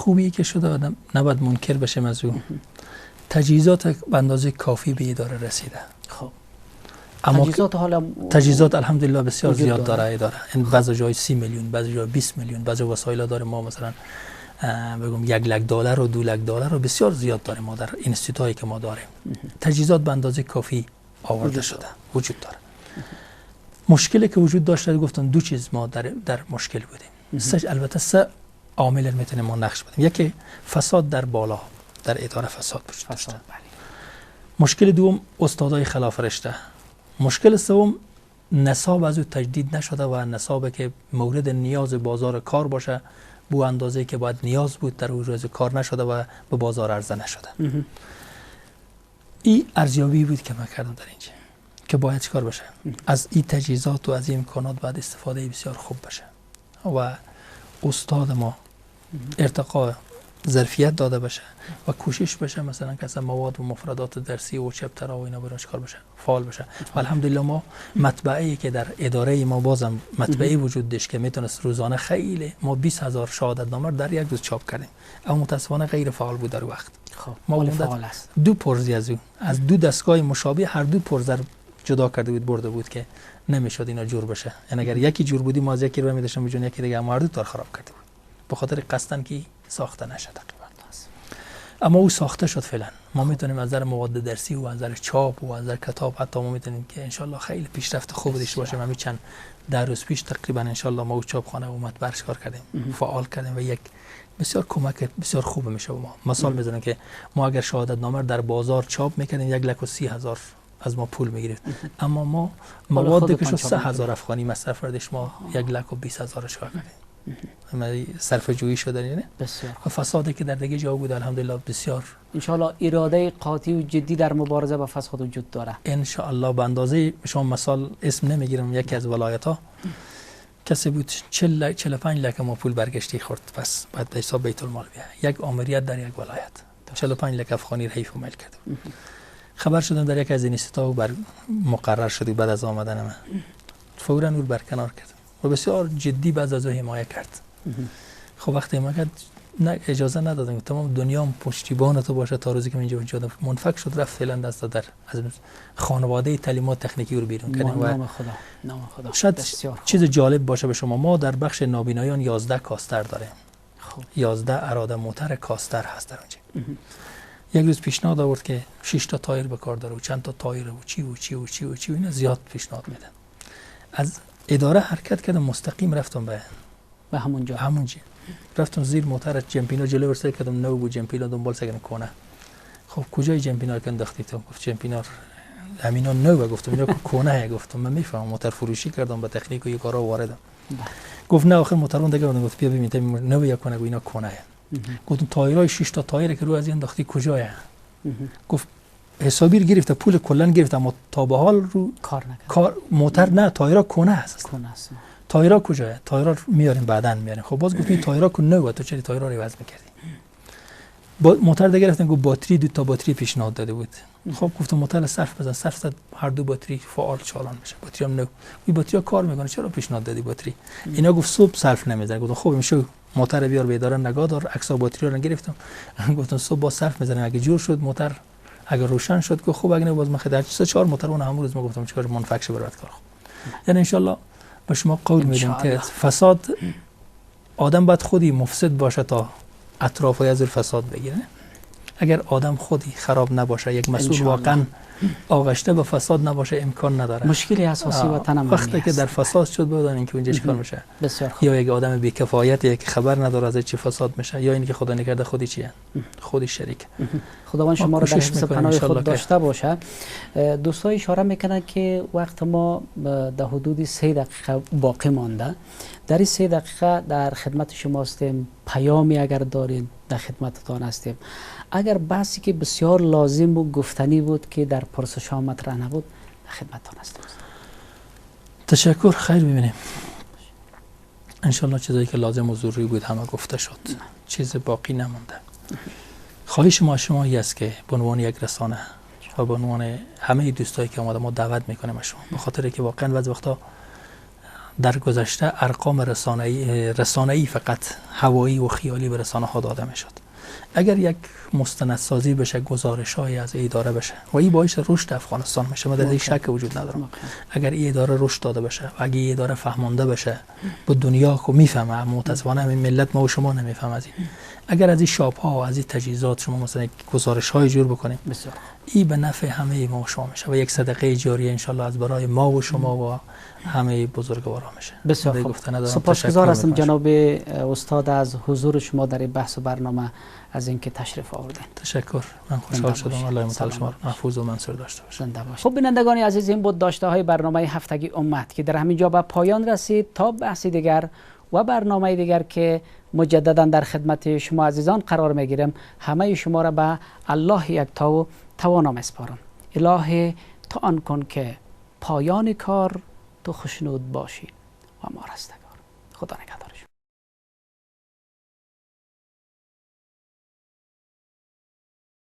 خوبی که شده آدم نباید منکر بشیم از او. تجهیزات به اندازه کافی به اداره رسیده. خب اما تجهیزات الحمدلله بسیار زیاد داره اداره. این بعضی جای 30 میلیون، بعضی جای 20 میلیون، بعضی وسایل داره. ما مثلا بگم $1,00,000 و $2,00,000 رو بسیار زیاد داریم ما در اینستیتوهایی که ما داریم. تجهیزات به اندازه کافی آورده شده وجود داره. مشکلی که وجود داشته گفتم دو چیز ما در مشکل بودیم. البته سه عامل میتونیم ما نقش بدیم. یکی فساد در بالا، در اداره فساد وجود داشته. مشکل دوم استادای خلاف رشته. مشکل سوم نصاب از او تجدید نشده و نصابی که مورد نیاز بازار کار باشه بو اندازه‌ای که باید نیاز بود در اون روز کار نشده و به بازار عرضه نشده. این ارزیابی بود که من کردم در اینجا که باید چیکار بشه. از این تجهیزات و از این امکانات باید استفاده بسیار خوب بشه و استاد ما ارتقاء ظرفیت داده بشه و کوشش بشه مثلا که اصلا مواد و مفردات درسی و چپتر و اینا براش کار بشه، فعال بشه. و الحمدلله ما مطبعه‌ای که در اداره ما بازم مطبعه‌ای وجود داشت که میتونست روزانه خیلی ما 20,000 شهادتنامه در یک روز چاپ کردیم. اما متاسفانه غیر فعال بود در وقت. خب ما فعال است. دو پرزی از دو دستگاه مشابه هر دو پرزر جدا کرده بود برده بود که نمیشد اینا جور بشه. یعنی اگر یکی جور بودی ما از یکی رو می‌داشتیم بجون یکی دیگه ما هر دو تا خراب کرده بود. به خاطر قصدن که ساخته نشد تقریبا. اما او ساخته شد فعلا. ما میتونیم از نظر مواد درسی و از نظر چاپ و از نظر کتاب حتی ما میتونیم که ان شاء الله خیلی پیشرفت خوب داشته باشیم. همین چند در روز پیش تقریبا ان شاء الله ما چاپخانه و مطبعه کار کردیم، فعال کردیم و یک بسیار کمک بسیار خوب میشه به ما. مثال میزنم که ما اگر شهادت نامه در بازار چاپ میکنیم 1,30,000 از ما پول میگیرید، اما ما مواد که شد 3,000 افغانی مصرف کردش ما 1,20,000 کار کردیم. صرف جویی شده نه بسیار. و فسادی که در دیگه جا بود الحمدلله بسیار. ان شاء الله اراده قاطع و جدی در مبارزه با فساد وجود داره. ان شاء الله به اندازه شما مثال اسم نمیگیرم، یکی از ولایت ها کسی بود 45 لک ما پول برگشتی خورد، پس بعد به حساب بیت المال بیا یک آمریت در یک ولایت 45 لک افغانی حیف و مل کرد. خبر شدم در یک از اینستیتوها بر مقرر شدی بعد از آمدن من فورا نور برکنار کرد و بسیار جدی بعد از حمایت کرد. خب وقتی حمایت کرد اجازه ندادم تمام دنیا پشتیبان تو باشه تا روزی که اینجا منفک شد رفت فعلا دست در از خانواده تعلیمات تکنیکی رو بیرون کردیم. و نام خدا شاید چیز جالب باشه به شما، ما در بخش نابینایان 11 کاستر داریم. خب 11 اراده موتر کاستر هست در اونجا. یک روز پیشنهاد آورد که 6 تا تایر به کار داره و چند تا تایر و چی اینا زیاد پیشنهاد میدن. از اداره حرکت کردم مستقیم رفتم به همونجا رفتم زیر موتر جمپینا جلو ورسه کردم نو بود جمپینا دنبال سگم کنه. خب کجای جمپینا که انداختی تو؟ گفت جمپینا همینا نو. گفتم اینا کنه. گفتم من میفهمم موتر فروشی کردم با تکنیک و یه کارا واردم. گفت نه آخر موتر اون دیگه گفت بیا ببین نو یا کنه اینا کنه. گفتم تایرای 6 تا تایر که رو از این انداختی کجای؟ گفت حسابی گرفته پول کلا گرفته اما تا به حال رو کار موتر نه تایرا کنه است. تایرا کجاه؟ تایرا میاریم بعداً میاریم. خب باز گفتم تایرا کو نو تو چرا تایرا رو عوض می‌کردی؟ با موتر دیگه رفتن گفت باتری 2 تا باتری پیشنهاد داده بود. خب گفتم موتر صرف بزن، صرف زد هر دو باتری فعال چالان میشه. باتری هم نو. این باتری کار میکنه چرا پیشنهاد دادی باتری؟ اینا گفت صبح صرف نمیزنه. گفتم خب میشه موتر بیار به اداره نگاه دار، عکس باتری رو گرفتم. گفتم صبح با صرف میزنه اگه جور شد موتر اگر روشن شد که خوب، اگه نه باز من خدمت 3-4 موتر اون همون روز ما گفتم چیکار منفک شه برات کار. یعنی ان شاء الله با شما قول میدم که فساد آدم باید خودی مفسد باشه تا اطرافای از فساد بگیره. اگر آدم خودی خراب نباشه، یک مسئول واقعا آغشته به فساد نباشه، امکان نداره. مشکلی اساسی وطن ما وقتی که در فساد شد بدانین که اونجا چیکار میشه. یا یک آدم بی‌کفایتی که خبر نداره از چی فساد میشه، یا اینکه خدا نکرده خودی چیه، خودی شریک. خداوند شما رو در حفظ پناه خود داشته باشه. دوستان اشاره میکنن که وقت ما در حدود 3 دقیقه باقی مانده. در این 3 دقیقه در خدمت شما هستیم. پیامی اگر دارین در خدمتتان هستیم. اگر بحثی که بسیار لازم و گفتنی بود که در پرسش ها مطرح نبود در خدمتتان هستیم. تشکر. خیر ببینیم ان شاء الله چیزایی که لازم و ضروری بود همه گفته شد، چیز باقی نمونده. خواهش ما شما است که به عنوان یک رسانه و به عنوان همه دوستایی که ما دعوت میکنیم شما، به خاطر که واقعا بعضی وقتا در گذشته ارقام رسانه‌ای فقط هوایی و خیالی به رسانه ها داده میشد. اگر یک مستندسازی بشه، گزارش‌های از اداره بشه و این باعث رشد افغانستان میشه، من در این شک وجود ندارم. اگر این اداره رشد داده بشه و اگر این اداره فهمانده بشه، به دنیا کو میفهمه، متاسفانه همین ملت ما و شما نمیفهم از این. اگر از این شاپ‌ها و از این تجهیزات شما مثلا گزارش‌های جور بکنیم، بسیار این به نفع همه ما و شما میشه و یک صدقه جاریه ان شاء الله از برای ما و شما و همه بزرگواران میشه. بسیار خوب. سپاسگزار هستم جناب استاد از حضور شما در این بحث و برنامه، از اینکه تشریف آوردین. تشکر، من خوشحال شدم. الله متعال شما محفوظ و منصور داشته باشه. زنده باشید. خب بینندگان عزیز، این بود داشته های برنامه هفتگی امت که در همین جا به پایان رسید. تا بحثی دیگر و برنامه دیگر که مجددا در خدمت شما عزیزان قرار میگیرم، همه شما را به الله یکتا و توانا میسپارم. الهی تو آن کن که پایان کار تو خوشنود باشی و ما رستگار. خدا نگهدار.